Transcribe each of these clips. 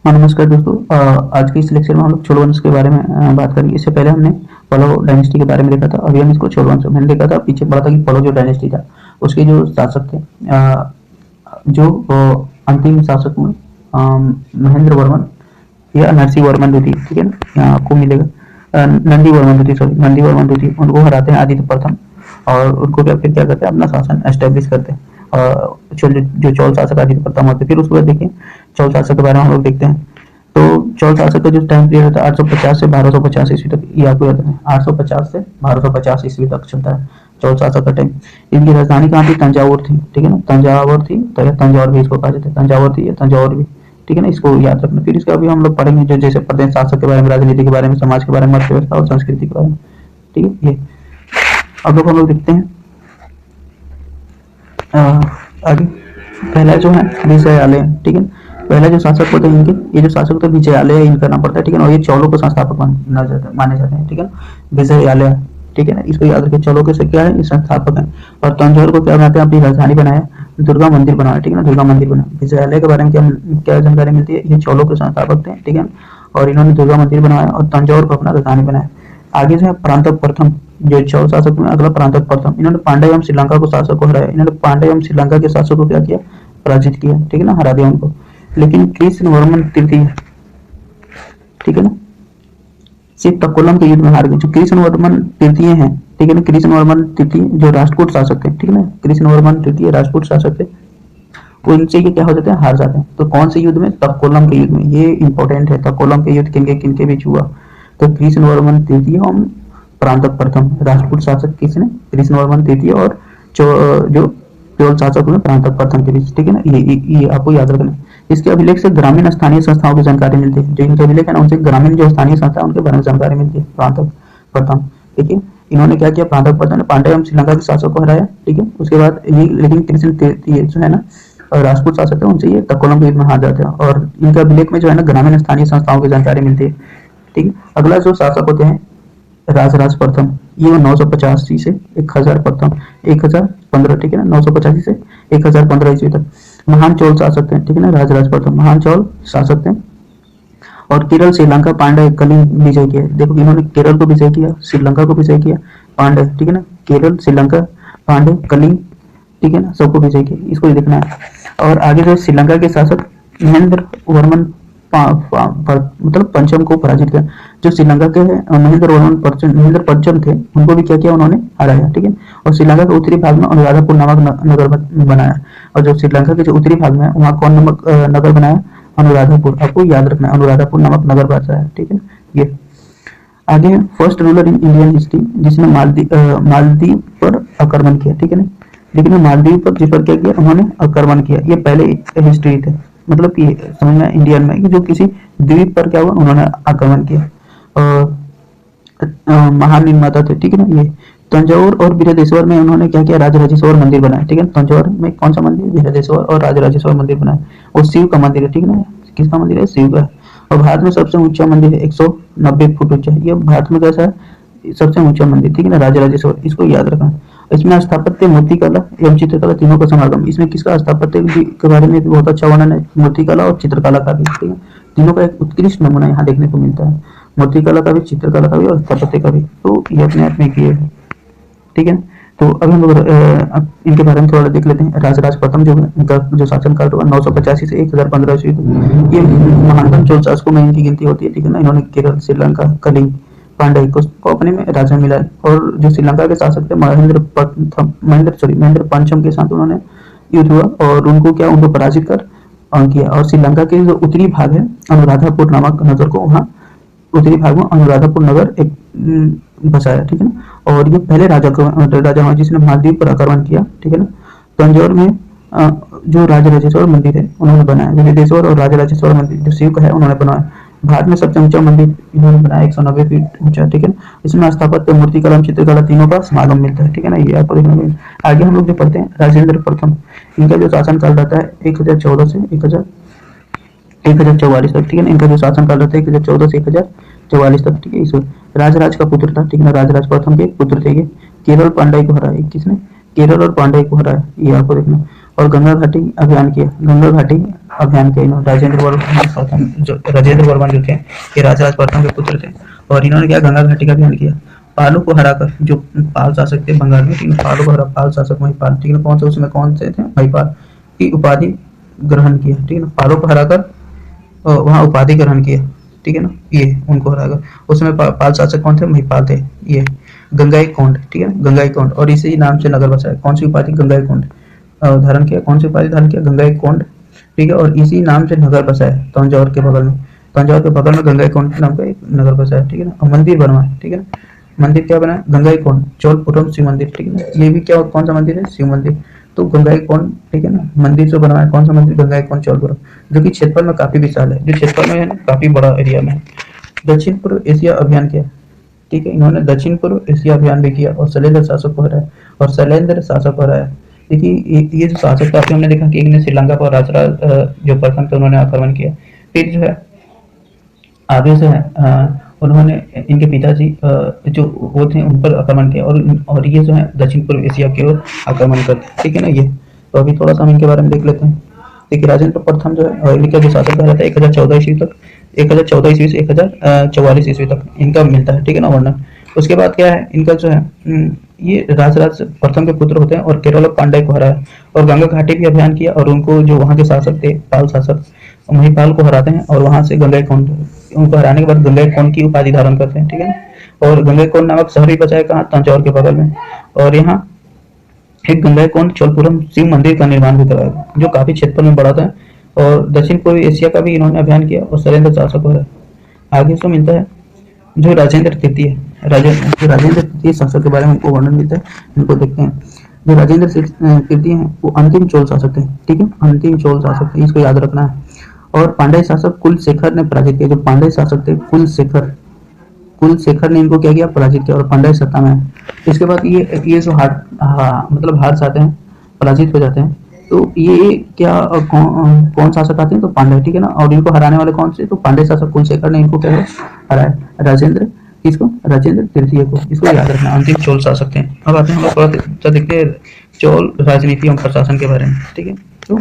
नमस्कार दोस्तों। आज के इस लेक्चर में हम लोग चोल वंश के बारे में बात करेंगे। इससे पहले हमने पल्लव डायनेस्टी के बारे में देखा था। अभी हम इसको चोल वंश मैंने देखा था, पीछे पढ़ा था कि पल्लव जो डायनेस्टी था उसके जो शासक थे, जो अंतिम शासक में महेंद्र वर्मन या नरसिंह वर्मन द्वितीय, ठीक है ना, यहाँ आपको मिलेगा नंदी वर्मन द्वितीय, सॉरी नंदी वर्मन द्वितीय, उनको हराते हैं आदित्य प्रथम और उनको फिर क्या करते हैं, अपना शासन एस्टेब्लिश करते हैं। जो चोल शासक आदित्य प्रथम होते हैं। फिर उसके बाद देखिए चोल शासक के बारे में हम लोग देखते हैं। तो चोल शासक का जो टाइम पीरियड था 850 से 1250 ईस्वी तक, ये आपको याद है 850 से 1250 ईस्वी तक चलता है चोल शासक का टाइम। इनकी राजधानी कहाँ थी? तंजावुर थी, ठीक है ना, तंजावुर थी, तो या तंजौर भी इसको कहा जाता है, तंजावुर थी या तंजौर भी, ठीक है ना, इसको याद रखना। फिर इसका अभी हम लोग पढ़ेंगे जो जैसे पढ़ते हैं शासक के बारे में, राजनीति के बारे में, समाज के बारे में, अर्थव्यवस्था और संस्कृति के बारे में, ठीक है। ये अब लोग हम लोग देखते हैं आगे। पहला जो है विजयालय, ठीक है। पहला जो शासक होते हैं इनके, ये जो शासक होते हैं विजयालय इनका नाम पड़ता है, ठीक है ना, और ये चौलों के संस्थापक माने जाते हैं, ठीक है ना, विजयालय, ठीक है ना, इसको याद रखिए। चौलों के से क्या है, ये संस्थापक है। और तंजौर को क्या बनाते हैं, अपनी राजधानी बनाया, दुर्गा मंदिर बनाया, ठीक है ना, दुर्गा मंदिर बनाया। विजयालय के बारे में क्या क्या जानकारी मिलती है, ये चौलों के संस्थापक थे, ठीक है, और इन्होंने दुर्गा मंदिर बनाया और तंजौर को अपना राजधानी बनाया। आगे जो है प्रांतक प्रथम, जो चौल शासक में अगला प्रांतक प्रथम, इन्होंने पांड्य एवं श्रीलंका को शासक को हराया। इन्होंने पांड्य एवं श्रीलंका के शासक को क्या किया, पराजित किया, ठीक है ना, हरा दिया उनको। लेकिन कृष्ण वर्मन तृतीय, ठीक है ना, सिर्फ तक्कोलम के युद्ध में हार गए। जो कृष्ण वर्मन तृतीय हैं, ठीक है ना, कृष्ण वर्मन तृतीय जो राजपूत शासक थे, ठीक है ना, कृष्ण वर्मन तृतीय राजपूत शासक थे, वो इनसे क्या हो जाते हैं, हार जाते हैं। तो कौन से युद्ध में? तक्कोलम के युद्ध में। ये इंपॉर्टेंट है, तक्कोलम के युद्ध किनके किनके बीच हुआ? तो कृष्ण वर्मन तृतीय और प्रांतक प्रथम, राजपूत शासक किसने? कृष्ण वर्मन तृतीय और जो चोल शासक में प्रांतक प्रथम के बीच, ठीक है ना, ये आपको याद रखना। इसके अभिलेख से ग्रामीण स्थानीय संस्थाओं की जानकारी मिलती है। जो इनके अभिलेख है ना, उनसे ग्रामीण जो स्थानीय संस्था उनके बारे में जानकारी मिलती है। प्रांतक प्रथम, ठीक है, इन्होंने क्या किया, प्रांतक प्रथम ने पांड्य एवं श्रीलंका के शासक को हराया, ठीक है। उसके बाद ये लेकिन कृष्ण तृतीय जो है ना, राजपूत शासक है, उनसे ये तक्कोलम के युद्ध में हार जाते हैं। और इनके अभिलेख में जो है ना, ग्रामीण स्थानीय संस्थाओं की जानकारी मिलती है, ठीक है। अगला जो शासक होते हैं राजराज प्रथम, ये 985 से 1000 प्रथम 1015, ठीक है ना, 985 से 1015 ईस्वी तक महान चोल शासक थे, ठीक है ना, राजराज प्रथम महान चोल शासक थे। और केरल श्रीलंका पांड्य कलिंग विजय किया। देखो इन्होंने केरल को विजय किया, श्रीलंका को विजय किया, पांड्य, ठीक है ना, केरल श्रीलंका पांड्य कलिंग, ठीक है ना, सबको विजय किया, इसको ही देखना है। और आगे जो श्रीलंका के शासक महेंद्र वर्मन मतलब पंचम को पराजित किया। जो श्रीलंका के महेंद्र वर्मन महेंद्र पंचम थे, उनको भी क्या किया, उन्होंने हराया, ठीक है। और श्रीलंका के उत्तरी भाग में अनुराधापुर नामक नगर बनाया। और जो श्रीलंका के जो उत्तरी भाग में वहाँ कौन नामक नगर बनाया? अनुराधापुर, आपको याद रखना है, अनुराधापुर नामक नगर बनाया, ठीक है। ये आगे first ruler in Indian history, जिसने मालदीव पर आक्रमण किया, ठीक है ना, लेकिन मालदीव पर जिस पर क्या किया, उन्होंने आक्रमण किया। ये पहले हिस्ट्री थे, मतलब कि समझ में इंडियन में कि जो किसी द्वीप पर क्या हुआ, उन्होंने आक्रमण किया। महान निर्माता थे, ठीक है ना। ये तंजौर और बृहदेश्वर में उन्होंने क्या किया, राजराजेश्वर मंदिर बनाया, ठीक है। तंजौर में कौन सा मंदिर? बृहदेश्वर और राजराजेश्वर मंदिर बनाया। और शिव का मंदिर है, ठीक है ना, किसका मंदिर है? शिव का। और भारत में सबसे ऊंचा मंदिर है, 190 फुट ऊंचा। ये भारत में कैसा है, सबसे ऊंचा मंदिर, ठीक है ना, राजराजेश्वर, इसको याद रखना। इसमें स्थापत्य, मूर्तिकला एवं चित्रकला तीनों का समागम। इसमें किसका स्थापत्य के बारे में भी बहुत अच्छा वर्णन है, मूर्तिकला और चित्रकला का भी, ठीक है, तीनों का एक उत्कृष्ट नमूना यहाँ देखने को मिलता है, मूर्तिकला का भी, चित्रकला का भी और स्थापत्य का भी। तो ये अपने आप में किए है, ठीक है। तो अभी हम लोग इनके बारे में थोड़ा देख लेते हैं। राजराज प्रथम जो इनका जो शासनकाल हुआ 985 से 1015 ईस्वी तक, ये महानतम चोल शासकों में इनकी गिनती होती है, ठीक है ना। इन्होंने केरल, श्रीलंका, कलिंग, पांड्य को अपने में राजा मिला। और जो श्रीलंका के शासक थे महेंद्र पंचम के साथ उन्होंने युद्ध हुआ और उनको क्या, उनको पराजित कर किया। और श्रीलंका के जो उत्तरी भाग है, अनुराधापुर नामक नगर को, वहाँ उत्तरी भाग में अनुराधापुर नगर एक बसाया, ठीक है ना। और ये पहले राजा हुआ जिसने मालदीव पर आक्रमण किया, ठीक है ना। तंजौर में जो राजराजेश्वर मंदिर है उन्होंने बनाया। बृहदेश्वर और राजराजेश्वर मंदिर जो शिव का है, उन्होंने बनाया। भारत में सबसे ऊंचा मंदिर इन्होंने बनाया, 190 फीट ऊंचा, ठीक है ना। इसमें स्थापत्य, मूर्तिकला, चित्रकला तीनों का समागम मिलता है, ठीक है ना। ये आपको देखना मिलेगा। आगे हम लोग जो पढ़ते हैं राजेंद्र प्रथम, इनका जो शासनकाल रहता है 1014 से 1044 तक, ठीक है ना। इनका जो शासनकाल रहता है 1014 से 1044 तक, ठीक है। इस राजराज का पुत्र था, ठीक है ना, राजराज प्रथम के पुत्र थे ये। केरल पांड्य को हराया, किसने? केरल और पांड्य को हराया, ये आपको देखना। और गंगा घाटी अभियान किया, गंगा घाटी अभियान किया इन्होंने। राजेंद्र वर्मन प्रथम, जो राजेंद्र वर्मन जो थे ये राजराज प्रथम के पुत्र थे, और इन्होंने क्या गंगा घाटी का अभियान किया। पालू को हराकर, जो पाल शासक थे बंगाल में, ठीक है, पालू को हरा, पाल शासक महिपाल, ठीक है, कौन से उसमें कौन से थे, महिपाल की उपाधि ग्रहण किया, ठीक है ना, पालू को हराकर वहाँ उपाधि ग्रहण किया, ठीक है ना, ये उनको हराकर। उसमें पाल शासक कौन थे, महिपाल थे, ये गंगाई कोंड, ठीक है, गंगाई कोंड, और इसी नाम से नगर बसा है। कौन सी उपाधि, गंगाई कोंड धारण किया, कौन सी उपाधि धारण किया, गंगाई कोंड, ठीक है, और इसी नाम से नगर बसा है तंजौर के बगल में। तंजौर के बगल में गंगाई कोंड के नाम का एक नगर बसा है, ठीक है ना, और मंदिर बना है, ठीक है ना, मंदिर क्या बना है, गंगाई कोंड चोलपुरम शिव मंदिर, ठीक है ना, ये भी क्या कौन सा मंदिर है, शिव मंदिर। तो गंगाई कोंड, ठीक है ना, मंदिर जो बनवाया कौन सा मंदिर, गंगाई कोंड चोलपुरम, जो कि क्षेत्रफल में काफी विशाल है, जो क्षेत्रफल में है ना काफी बड़ा एरिया में है। दक्षिण पूर्व एशिया अभियान किया, ठीक है, इन्होंने दक्षिण पूर्व एशिया अभियान भी किया और शैलेंद्र शासक को हराया, और शैलेंद्र शासक को हराया। देखिए ये जो शासक था, हमने देखा कि एक ने श्रीलंका पर राजराज जो प्रथम थे उन्होंने आक्रमण किया। फिर जो है आगे से है उन्होंने इनके पिताजी जो वो थे उन पर आक्रमण किया, और ये जो है दक्षिण पूर्व एशिया की ओर आक्रमण करते, ठीक है ना। ये तो अभी थोड़ा सा हम इनके बारे में देख लेते हैं। देखिए राजेंद्र प्रथम जो है इनका जो शासक रहा था 1014 ईस्वी तक, 1014 ईस्वी से 1044 ईस्वी तक इनका मिलता है, ठीक है ना, वर्णन। उसके बाद क्या है इनका जो है ये राजराज प्रथम के पुत्र होते हैं, और केरल पांड्य को हराया, और गंगा घाटी भी अभियान किया, और उनको जो वहाँ के शासक थे पाल शासक महिपाल को हराते हैं, और वहां से गंगैकोंड, उनको हराने के बाद गंगैकोंड की उपाधि धारण करते हैं, ठीक है ना। और गंगैकोंड नामक शहर भी बचा है कहाँ, तंजौर के बगल में, और यहाँ एक गंगैकोंड चोलपुरम शिव मंदिर का निर्माण भी कराया, जो काफी क्षेत्र में बड़ा था। और दक्षिण पूर्वी एशिया का भी इन्होंने अभियान किया, और शैलेंद्र शासक हो रहा। आगे से मिलता है जो राजेंद्र तृतीय, राजेंद्र तृतीय शासक के बारे में हमको वर्णन मिलता है, इनको देखते हैं। जो राजेंद्र तृतीय हैं वो अंतिम चोल शासक थे, ठीक है, अंतिम चोल शासक थे, इसको याद रखना है। और पांड्य शासक कुलशेखर ने पराजित किया, जो पांड्य शासक थे कुलशेखर ने इनको क्या किया, पराजित किया, और पांड्य सत्ता में है। इसके बाद ये जो मतलब हार जाते हैं, पराजित हो जाते हैं, तो ये क्या कौन शासक आते हैं, तो पांड्य, ठीक है ना। और इनको हराने वाले कौन से, तो पांड्य शासक कुलशेखर ने इनको क्या हराया, राजेंद्र, इसको राजेंद्र तृतीय को, इसको याद रखना, अंतिम चोल शासक थे। अब आते हैं हम लोग थोड़ा देखते हैं चोल राजनीति एवं प्रशासन के बारे में, ठीक है। तो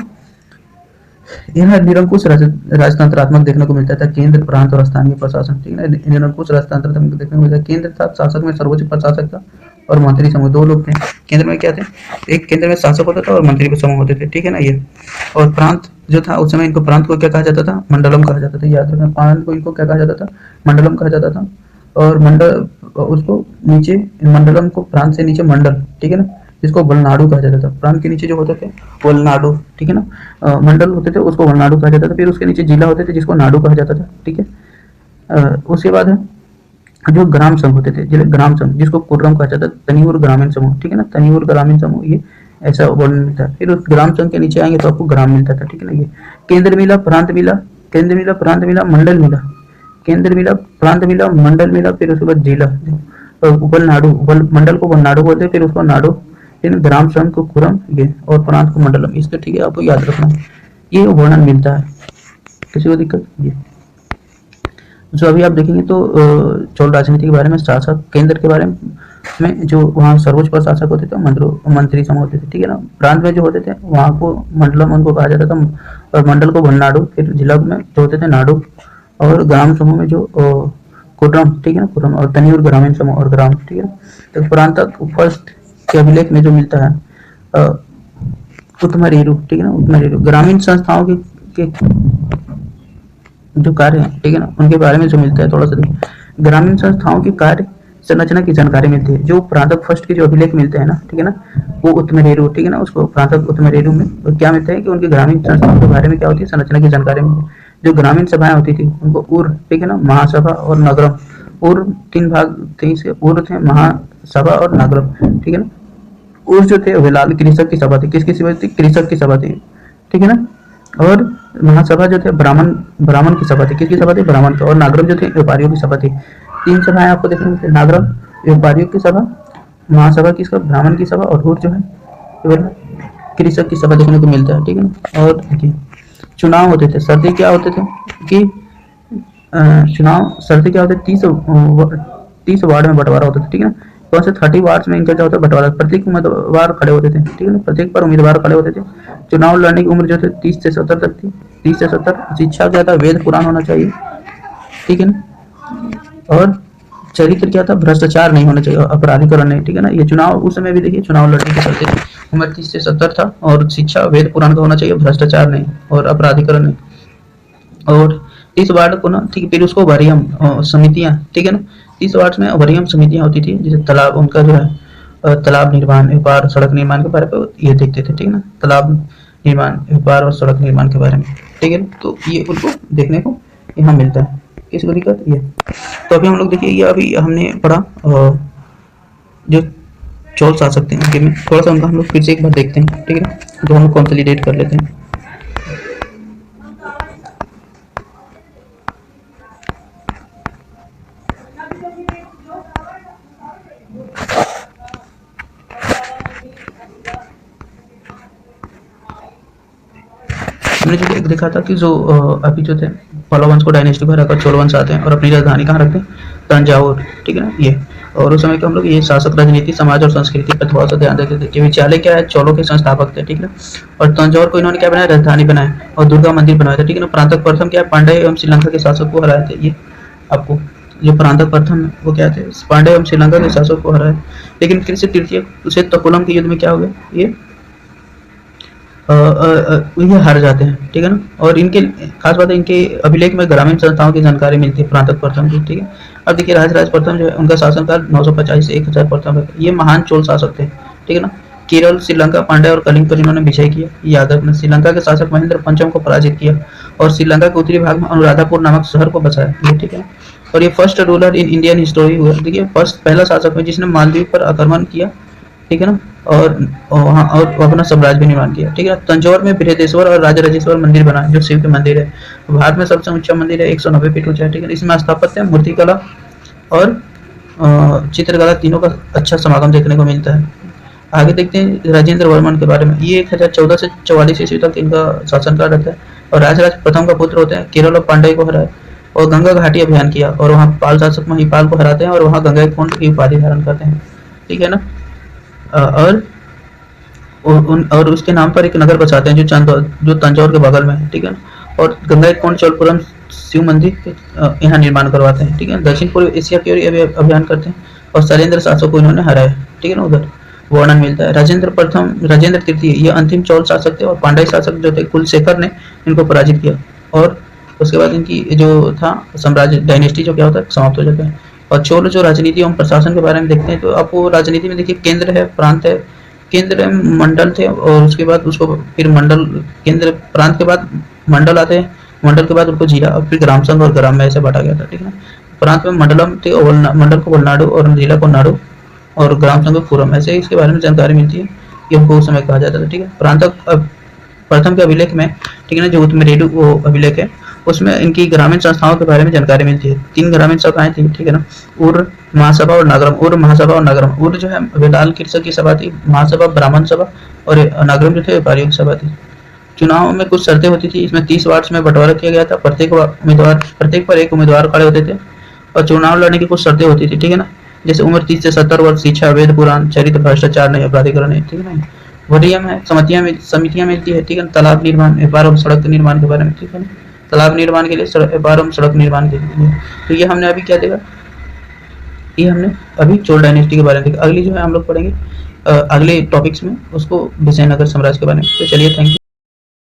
यहाँ निरंकुश राजतंत्रात्मक देखने को मिलता था, केंद्र, प्रांत और स्थानीय प्रशासन, ठीक है ना। निरंकुश राजतंत्र देखने को मिलता है, केंद्र था, शासक में सर्वोच्च प्रशासक था, और मंत्री समूह, दो लोग थे। केंद्र में क्या थे, एक केंद्र में शासक होता था और मंत्री समूह होते थे, ठीक है ना ये। और प्रांत जो था उस समय इनको, प्रांत को क्या कहा जाता था, मंडलम कहा जाता था, याद रखना, प्रांत को इनको क्या कहा जाता था, मंडलम कहा जाता था। और मंडल उसको नीचे, मंडलम को प्रांत से नीचे मंडल, ठीक है ना, जिसको वलनाडु कहा जाता था। प्रांत के नीचे जो होते थे वलनाडु, ठीक है ना, मंडल होते थे उसको वलनाडु कहा जाता था। फिर उसके नीचे जिला होते थे जिसको नाडु कहा जाता था, ठीक है। उसके बाद है जो ग्राम संघ होते थे, ग्राम संघ जिसको कुर्रम कहा जाता था, तनियुर ग्रामीण समूह, ठीक है ना, तनियुर ग्रामीण समूह, ये ऐसा वर्णन मिलता है। फिर उस ग्राम संघ के नीचे आएंगे तो आपको ग्राम मिलता था, ठीक है ना। ये केंद्र मिला, प्रांत मिला, केंद्र मिला, प्रांत मिला, मंडल मिला, केंद्र मिला, प्रांत मिला, मंडल मिला, फिर उसके बाद जिला, वलनाडु, मंडल को वलनाडु बोलते हैं, फिर उसको नाडु, फिर ग्राम संघ को कुरम, ये, और प्रांत को मंडलम, इसका, ठीक है, आपको याद रखना, ये वर्णन मिलता है। किसी को दिक्कत, ये जो अभी आप देखेंगे तो चोल राजनीति के बारे में, शासक केंद्र के बारे में जो वहाँ सर्वोच्च प्रशासक होते थे मंत्री समूह होते थे, ठीक है ना। प्रांत में जो होते थे वहाँ को मंडलम उनको कहा जाता था, और मंडल को वलनाडु, फिर जिला में जो होते थे नाडु, और ग्राम समूह में जो कुर्रम, ठीक है ना, कुर्रम, और तनियुर ग्रामीण समूह और ग्राम, ठीक है। तो प्रांत फर्स्ट के अभिलेख में जो मिलता है उत्तमरेरु, ठीक है ना, उत्तमरेरु ग्रामीण संस्थाओं के जो कार्य हैं, ठीक है ना, उनके बारे में जो मिलता है, थोड़ा सा ग्रामीण संस्थाओं की कार्य संरचना की जानकारी मिलती है। जो प्रांतक फर्स्ट के जो अभिलेख मिलते हैं ना, ठीक है ना, वो उत्तमरेरु, ठीक है ना, उसको प्रांतक उत्तमरेरु में क्या मिलता है कि उनकी ग्रामीण संस्थाओं के बारे में क्या होती है, संरचना की जानकारी मिलती है। जो ग्रामीण सभाएं होती थी उनको उर, ठीक है ना, महासभा और नगरम, उर तीन भाग थे, उर थे, महासभा और नगरम, ठीक है ना। उर जो थे वे लाल कृषक की सभा थी, किसकी सभा थी, कृषक की सभा थी, ठीक है ना। और महासभा जो थे ब्राह्मण की सभा थी, किसकी सभा थी, ब्राह्मण की। और नागरम जो थे व्यापारियों की सभा थी। तीन सभाएं आपको देखने मिलती है, नागरम व्यापारियों की सभा, महासभा किसका, ब्राह्मण की सभा, और हुर जो है कृषक की सभा देखने को मिलता है, ठीक है ना। और देखिए चुनाव होते थे, शर्तें क्या होते थे कि चुनाव शर्तें क्या होते थे, 30 वार्ड में बंटवारा होता था, ठीक है ना। कौन से 30 वार्ड्स में इनका क्या होता है बंटवारा, प्रत्येक उम्मीदवार खड़े होते थे, ठीक है ना, प्रत्येक पर उम्मीदवार खड़े होते थे। चुनाव लड़ने की उम्र जो थी 30 से 70 तक थी, 30 से 70। शिक्षा क्या था, वेद पुराण होना चाहिए, ठीक है ना। और चरित्र क्या था, भ्रष्टाचार नहीं होना चाहिए, अपराधीकरण नहीं, ठीक है ना। ये चुनाव उस समय भी देखिए चुनाव लड़ने के चलते उम्र 30 से 70 था, और शिक्षा वेद पुराण का होना चाहिए, भ्रष्टाचार नहीं और अपराधीकरण नहीं। और 30 वार्ड को ना, ठीक है, फिर उसको वरीयम समितियां, ठीक है ना, 30 वार्ड में वरीयम समितियां होती थी, जैसे तालाब, उनका जो है तालाब निर्माण, व्यापार, सड़क निर्माण के बारे में ये देखते थे, ठीक है ना, तालाब निर्माण, व्यापार और सड़क निर्माण के बारे में, ठीक है ना। तो ये उनको देखने को यहाँ मिलता है। किसको दिक्कत ये। तो अभी हम लोग देखिए, ये अभी हमने पढ़ा जो चोल शासक थे उनके में, थोड़ा सा उनका हम लोग फिर से एक बार देखते हैं, ठीक है ना, जो हम लोग कंसोलिडेट कर लेते हैं। हमने जो एक देखा था कि जो अभी जो थे पल्लव वंश को डायनेस्टी को हराकर चोल वंश आते हैं और अपनी राजधानी कहाँ रखते हैं, तंजावुर, ठीक है ना ये। और उस समय के हम लोग ये शासक राजनीति, समाज और संस्कृति पर थोड़ा सा ध्यान देते थे कि विद्यालय क्या है, चोलों के संस्थापक थे, ठीक है। और तंजावुर को इन्होंने क्या बनाया, राजधानी बनाया और दुर्गा मंदिर बनवाया था, ठीक है ना। प्रांतक प्रथम क्या है, पांड्य एवं श्रीलंका के शासक को हराए थे। ये आपको जो प्रांतक प्रथम है वो क्या थे, पांड्य एवं श्रीलंका के शासक को हराए। लेकिन फिर से तृतीय उसे तकुलम के युद्ध में क्या हो गया, ये हार जाते हैं, ठीक है ना। और इनके खास बात है, इनके अभिलेख में ग्रामीण संस्थाओं की जानकारी मिलती है प्रांतक प्रथम की, ठीक है। अब देखिए राजराज प्रथम जो है उनका शासनकाल 950 से 1000 प्रथम है। ये महान चोल शासक थे, ठीक है ना। केरल, श्रीलंका, पांड्या और कलिंग पर इन्होंने विजय किया। याद रखना, श्रीलंका के शासक महेंद्र पंचम को पराजित किया और श्रीलंका के उत्तरी भाग में अनुराधापुर नामक शहर को बचाया, ये ठीक है। और ये first ruler in Indian history हुआ, देखिए फर्स्ट पहला शासक है जिसने मालदीव पर आक्रमण किया, ठीक है ना। और वहाँ और अपना साम्राज्य भी निर्माण किया, ठीक है। तंजौर में बृहदेश्वर और राजराजेश्वर मंदिर बना जो शिव के मंदिर है, भारत में सबसे ऊंचा मंदिर है, 190 फीट ऊंचा है, ठीक है। इसमें स्थापत्य, मूर्तिकला और चित्रकला तीनों का अच्छा समागम देखने को मिलता है। आगे देखते हैं राजेंद्र वर्मन के बारे में। ये 1014 से 44 ईस्वी तक इनका शासनकाल रहता है और राजराज प्रथम का पुत्र होते हैं। केरल और पांड्य को हराए और गंगा घाटी अभियान किया और वहाँ पाल शासक महिपाल को हराते हैं और वहाँ गंगा कुंड की उपाधि धारण करते हैं, ठीक है ना। और और उसके नाम पर एक नगर बसाते हैं जो तंजौर के बगल में है, ठीक है ना। और गंगा कुंड, चोलपुरम शिव मंदिर यहाँ निर्माण करवाते हैं, ठीक है। दक्षिण पूर्व एशिया की ओर अभियान करते हैं और शैलेंद्र शासक को इन्होंने हराया, ठीक है ना। उधर वर्णन मिलता है। राजेंद्र प्रथम, राजेंद्र तृतीय ये अंतिम चोल शासक थे और पांड्य शासक जो थे कुलशेखर ने इनको पराजित किया और उसके बाद इनकी जो था साम्राज्य डायनेस्टी जो क्या होता है समाप्त हो जाता है। और चोल जो राजनीति एवं प्रशासन के बारे में देखते हैं तो आपको राजनीति में देखिए केंद्र है, प्रांत है, केंद्र मंडल थे और उसके बाद उसको फिर मंडल, केंद्र प्रांत के बाद मंडल आते हैं, मंडल के बाद उनको जिला और फिर ग्राम संघ और ग्राम में ऐसे बांटा गया था, ठीक है ना। प्रांत में मंडलम थे और मंडल को वलनाडु और जिला को नाडु और ग्राम संघ पुरम, ऐसे इसके बारे में जानकारी मिलती है। ये हमको उस समय कहा जाता था, ठीक है। प्रांतक प्रथम के अभिलेख में, ठीक है ना, जो उत्तमरेडु वो अभिलेख है उसमें इनकी ग्रामीण संस्थाओं के बारे में जानकारी मिलती है। 3 ग्रामीण सभाएं थी, ठीक है ना, उर महासभा और नागरम। उर महासभा और नागरम, उर जो है वेदाल कृषक की सभा थी, महासभा ब्राह्मण सभा और नागरम जो थे व्यापारियों की सभा थी। चुनाव में कुछ शर्तें होती थी, इसमें 30 वार्ड में बंटवारा किया गया था, प्रत्येक पर एक उम्मीदवार खड़े होते थे और चुनाव लड़ने की कुछ शर्तें होती थी, ठीक है ना। जैसे उम्र 30 से 70 वर्ष, शिक्षा, वेद पुराण, चरित्र, भ्रष्टाचार नहीं, अपराधीकरण नहीं, ठीक है ना। वरीयम है, समितियां मिलती है, ठीक है। तालाब निर्माण, व्यापार और सड़क निर्माण के बारे में, ठीक है ना। तालाब निर्माण के लिए, व्यापार और सड़क निर्माण के लिए। तो ये हमने अभी क्या देखा, ये हमने अभी चोल डायनेस्टी के बारे में देखा। अगली जो है हम लोग पढ़ेंगे अगले टॉपिक्स में उसको विजयनगर साम्राज्य के बारे में। तो चलिए, थैंक यू।